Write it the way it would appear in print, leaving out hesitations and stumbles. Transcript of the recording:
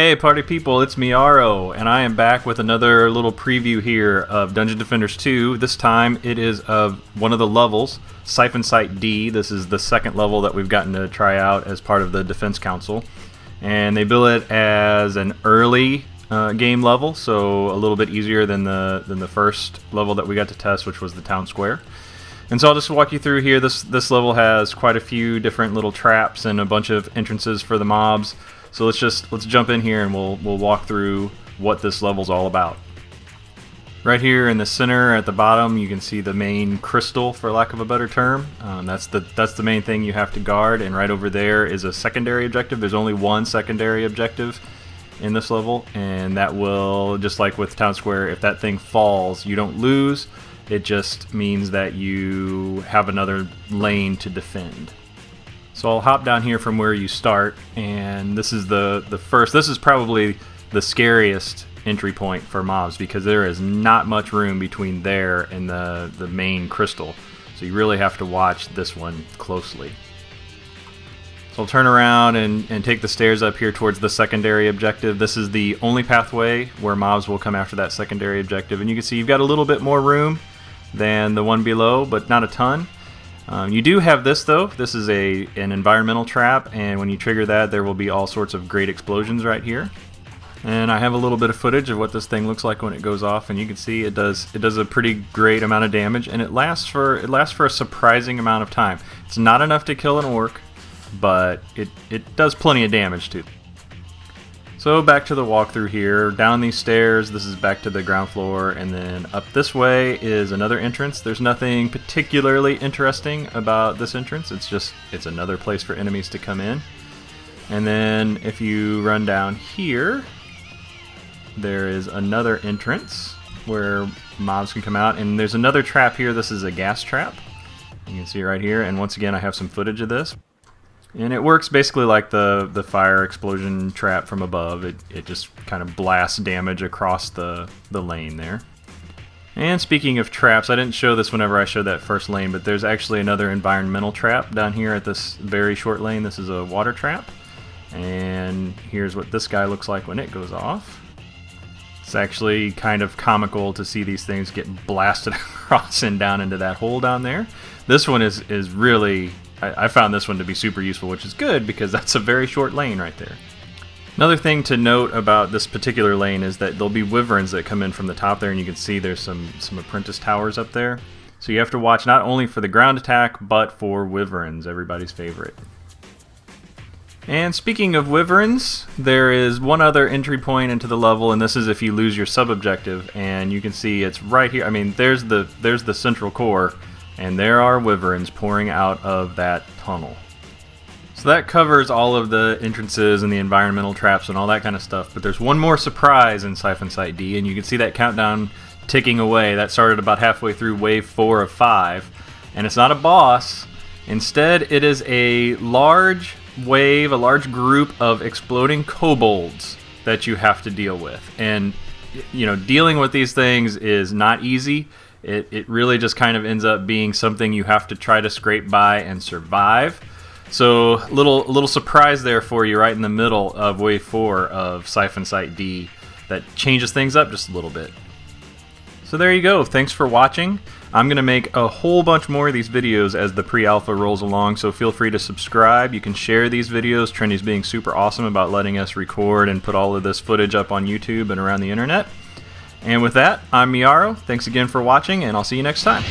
Hey party people, it's Miaro, and I am back with another little preview here of Dungeon Defenders 2. This time it is of one of the levels, Siphon Site D. This is the second level that we've gotten to try out as part of the Defense Council. And they bill it as an early game level, so a little bit easier than the first level that we got to test, which was the Town Square. And so I'll just walk you through here. This level has quite a few different little traps and a bunch of entrances for the mobs. So let's jump in here and we'll walk through what this level's all about. Right here in the center at the bottom, you can see the main crystal, for lack of a better term. That's the main thing you have to guard, and right over there is a secondary objective. There's only one secondary objective in this level, and that will, just like with Town Square, if that thing falls, you don't lose. It just means that you have another lane to defend. So I'll hop down here from where you start, and this is the first. This is probably the scariest entry point for mobs because there is not much room between there and the main crystal. So you really have to watch this one closely. So I'll turn around and take the stairs up here towards the secondary objective. This is the only pathway where mobs will come after that secondary objective, and you can see you've got a little bit more room than the one below, but not a ton. You do have this though. This is an environmental trap, and when you trigger that, there will be all sorts of great explosions right here. And I have a little bit of footage of what this thing looks like when it goes off, and you can see it does a pretty great amount of damage, and it lasts for a surprising amount of time. It's not enough to kill an orc, but it does plenty of damage too. So back to the walkthrough here. Down these stairs, this is back to the ground floor, and then up this way is another entrance. There's nothing particularly interesting about this entrance. It's another place for enemies to come in. And then if you run down here, there is another entrance where mobs can come out, and there's another trap here. This is a gas trap. You can see it right here, and once again I have some footage of this. And it works basically like the fire explosion trap from above. It just kind of blasts damage across the lane there. And speaking of traps, I didn't show this whenever I showed that first lane, but there's actually another environmental trap down here at this very short lane. This is a water trap. And here's what this guy looks like when it goes off. It's actually kind of comical to see these things get blasted across and down into that hole down there. This one is really... I found this one to be super useful, which is good because that's a very short lane right there. Another thing to note about this particular lane is that there'll be wyverns that come in from the top there, and you can see there's some apprentice towers up there. So you have to watch not only for the ground attack, but for wyverns, everybody's favorite. And speaking of wyverns, there is one other entry point into the level, and this is if you lose your sub-objective, and you can see it's right here. I mean, there's the central core, and there are wyverns pouring out of that tunnel. So that covers all of the entrances and the environmental traps and all that kind of stuff, but there's one more surprise in Siphon Site D, and you can see that countdown ticking away. That started about halfway through wave 4 of 5, and it's not a boss. Instead, it is a large wave, a large group of exploding kobolds that you have to deal with. And you know, dealing with these things is not easy. It really just kind of ends up being something you have to try to scrape by and survive. So little surprise there for you right in the middle of wave 4 of Siphon Site D that changes things up just a little bit. So there you go. Thanks for watching. I'm going to make a whole bunch more of these videos as the pre-alpha rolls along, so feel free to subscribe. You can share these videos. Trendy's being super awesome about letting us record and put all of this footage up on YouTube and around the internet. And with that, I'm Miaro. Thanks again for watching, and I'll see you next time.